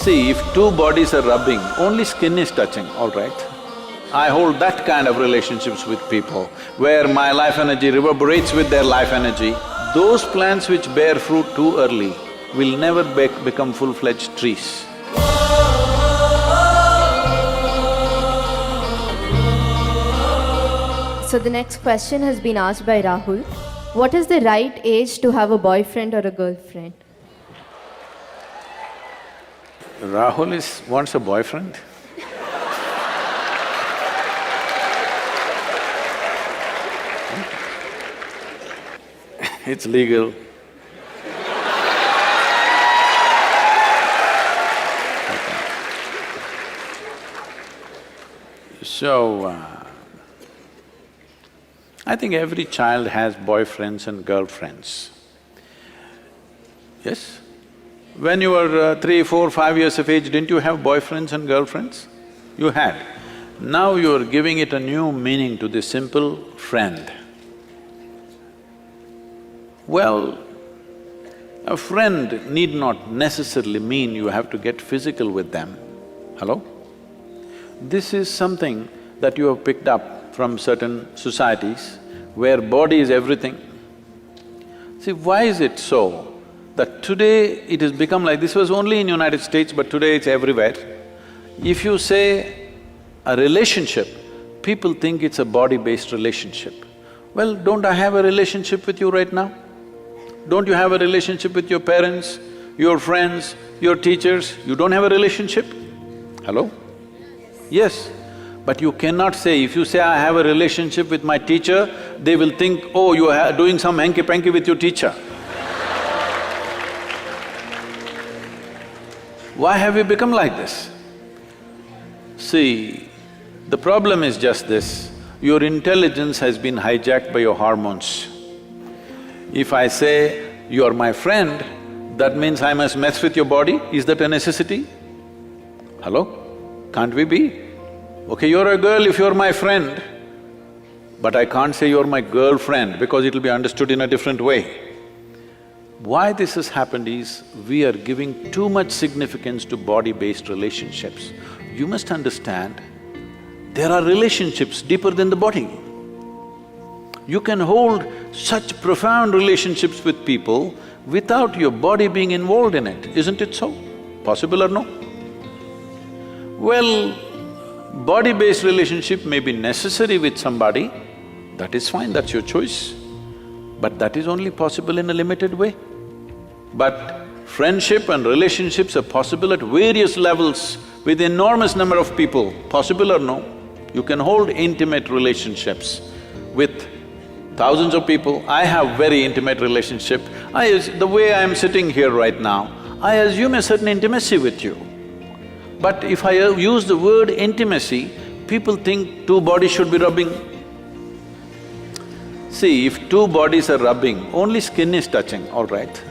See, if two bodies are rubbing, only skin is touching, all right? I hold that kind of relationships with people, where my life energy reverberates with their life energy. Those plants which bear fruit too early will never become full-fledged trees. So the next question has been asked by Rahul. What is the right age to have a boyfriend or a girlfriend? Rahul wants a boyfriend? It's legal. So, I think every child has boyfriends and girlfriends. Yes? When you were 3, 4, 5 years of age, didn't you have boyfriends and girlfriends? You had. Now you're giving it a new meaning to this simple friend. Well, a friend need not necessarily mean you have to get physical with them. Hello? This is something that you have picked up from certain societies where body is everything. See, why is it so that today it has become like… this was only in United States, but today it's everywhere. If you say a relationship, people think it's a body-based relationship. Well, don't I have a relationship with you right now? Don't you have a relationship with your parents, your friends, your teachers? You don't have a relationship? Hello? Yes, but you cannot say… if you say, I have a relationship with my teacher, they will think, oh, you are doing some hanky-panky with your teacher. Why have you become like this? See, the problem is just this, your intelligence has been hijacked by your hormones. If I say, you are my friend, that means I must mess with your body, is that a necessity? Hello? Can't we be? Okay, you're a girl if you're my friend, but I can't say you're my girlfriend because it'll be understood in a different way. Why this has happened is, we are giving too much significance to body-based relationships. You must understand, there are relationships deeper than the body. You can hold such profound relationships with people without your body being involved in it, isn't it so? Possible or no? Well, body-based relationship may be necessary with somebody, that is fine, that's your choice. But that is only possible in a limited way. But friendship and relationships are possible at various levels with enormous number of people, possible or no? You can hold intimate relationships with thousands of people. I have very intimate relationship. The way I'm sitting here right now, I assume a certain intimacy with you. But if I use the word intimacy, people think two bodies should be rubbing. See, if two bodies are rubbing, only skin is touching, all right?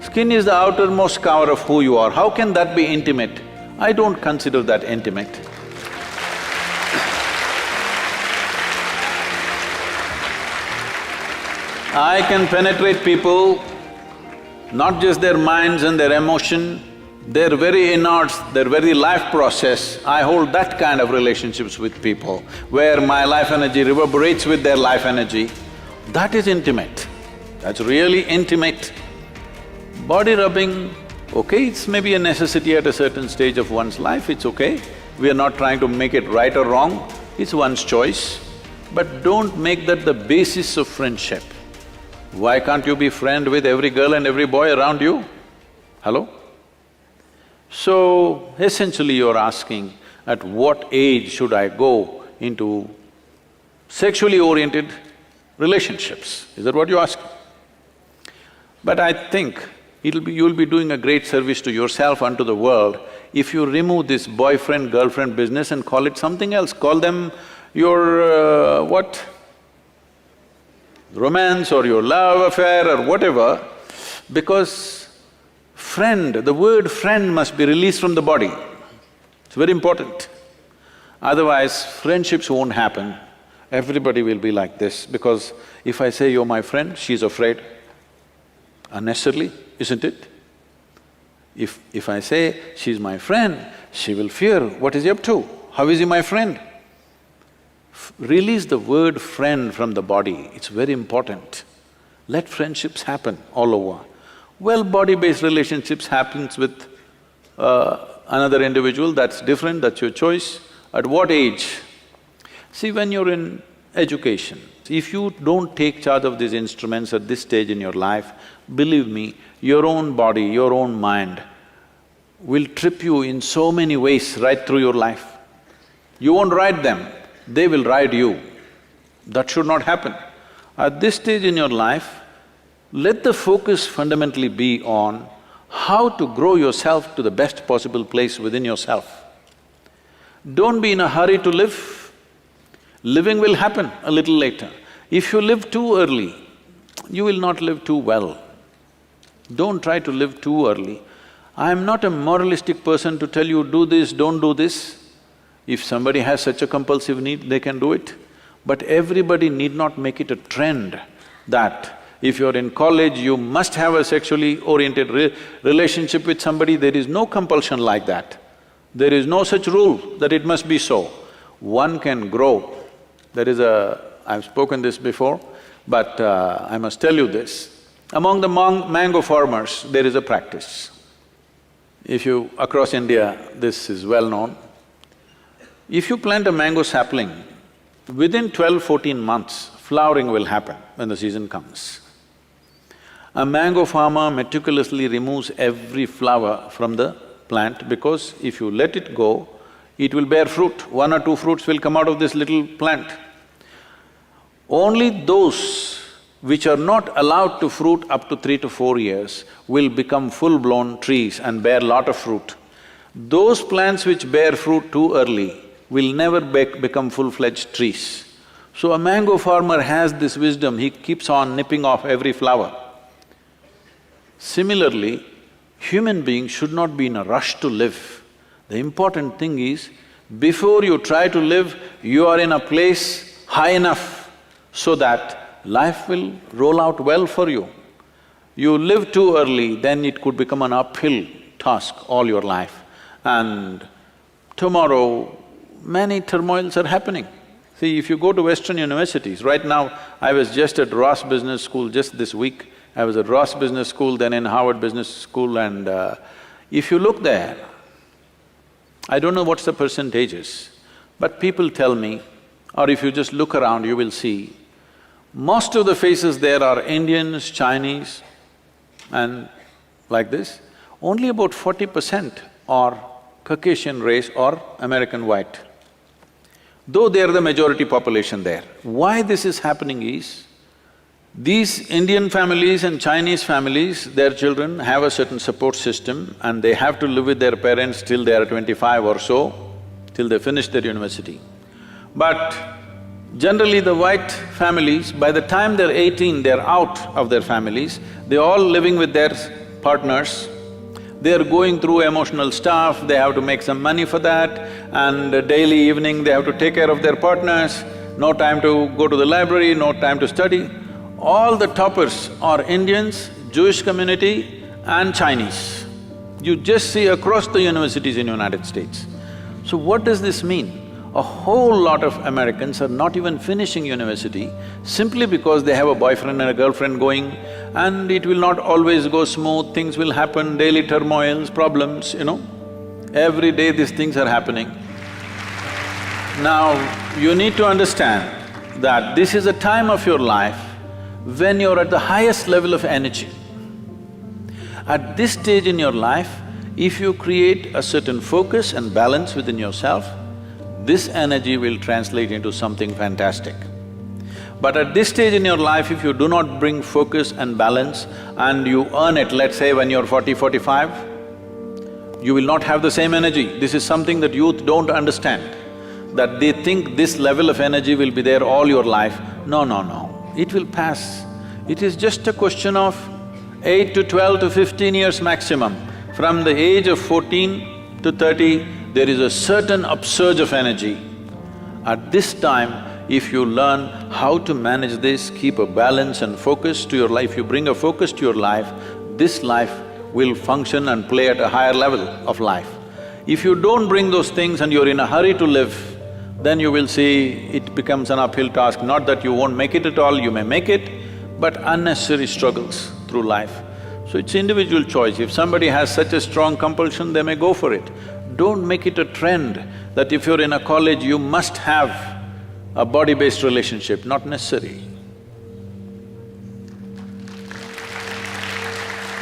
Skin is the outermost cover of who you are. How can that be intimate? I don't consider that intimate. I can penetrate people, not just their minds and their emotion, their very innards, their very life process. I hold that kind of relationships with people, where my life energy reverberates with their life energy. That is intimate, that's really intimate. Body rubbing, okay, it's maybe a necessity at a certain stage of one's life, it's okay. We are not trying to make it right or wrong, it's one's choice. But don't make that the basis of friendship. Why can't you be friend with every girl and every boy around you? Hello? So, essentially you're asking, at what age should I go into sexually oriented relationships? Is that what you're asking? But I think you'll be doing a great service to yourself and to the world if you remove this boyfriend-girlfriend business and call it something else. Call them your what? Romance or your love affair or whatever, because friend, the word friend must be released from the body. It's very important. Otherwise, friendships won't happen. Everybody will be like this, because if I say you're my friend, she's afraid. Unnecessarily, isn't it? If I say, she's my friend, she will fear, what is he up to? How is he my friend? Release the word friend from the body, it's very important. Let friendships happen all over. Well, body-based relationships happens with another individual, that's different, that's your choice. At what age? See, when you're in education, if you don't take charge of these instruments at this stage in your life, believe me, your own body, your own mind will trip you in so many ways right through your life. You won't ride them, they will ride you. That should not happen. At this stage in your life, let the focus fundamentally be on how to grow yourself to the best possible place within yourself. Don't be in a hurry to live. Living will happen a little later. If you live too early, you will not live too well. Don't try to live too early. I am not a moralistic person to tell you, do this, don't do this. If somebody has such a compulsive need, they can do it. But everybody need not make it a trend that if you're in college, you must have a sexually oriented relationship with somebody. There is no compulsion like that. There is no such rule that it must be so. One can grow. There is a… I've spoken this before, but I must tell you this. Among the mango farmers, there is a practice. If you… across India, this is well known. If you plant a mango sapling, within 12–14 months, flowering will happen when the season comes. A mango farmer meticulously removes every flower from the plant because if you let it go, it will bear fruit. 1 or 2 fruits will come out of this little plant. Only those which are not allowed to fruit up to 3 to 4 years will become full-blown trees and bear lot of fruit. Those plants which bear fruit too early will never become full-fledged trees. So a mango farmer has this wisdom, he keeps on nipping off every flower. Similarly, human beings should not be in a rush to live. The important thing is, before you try to live, you are in a place high enough so that life will roll out well for you. You live too early, then it could become an uphill task all your life. And tomorrow, many turmoils are happening. See, if you go to Western universities, right now, I was just at Ross Business School just this week. I was at Ross Business School, then in Harvard Business School, and if you look there, I don't know what's the percentages, but people tell me, or if you just look around, you will see, most of the faces there are Indians, Chinese, and like this. Only about 40% are Caucasian race or American white, though they are the majority population there. Why this is happening is, these Indian families and Chinese families, their children have a certain support system and they have to live with their parents till they are 25 or so, till they finish their university. But generally the white families, by the time they're 18, they're out of their families, they're all living with their partners, they're going through emotional stuff, they have to make some money for that, and daily evening they have to take care of their partners, no time to go to the library, no time to study. All the toppers are Indians, Jewish community and Chinese. You just see across the universities in United States. So what does this mean? A whole lot of Americans are not even finishing university simply because they have a boyfriend and a girlfriend going, and it will not always go smooth, things will happen, daily turmoils, problems, you know. Every day these things are happening. Now, you need to understand that this is a time of your life when you're at the highest level of energy. At this stage in your life, if you create a certain focus and balance within yourself, this energy will translate into something fantastic. But at this stage in your life, if you do not bring focus and balance and you earn it, let's say when you're 40, 45, you will not have the same energy. This is something that youth don't understand, that they think this level of energy will be there all your life. No, no, no. It will pass. It is just a question of 8 to 12 to 15 years maximum. From the age of 14 to 30, there is a certain upsurge of energy. At this time, if you learn how to manage this, keep a balance and focus to your life, you bring a focus to your life, this life will function and play at a higher level of life. If you don't bring those things and you're in a hurry to live, then you will see it becomes an uphill task. Not that you won't make it at all, you may make it, but unnecessary struggles through life. So it's individual choice. If somebody has such a strong compulsion, they may go for it. Don't make it a trend that if you're in a college, you must have a body-based relationship, not necessary.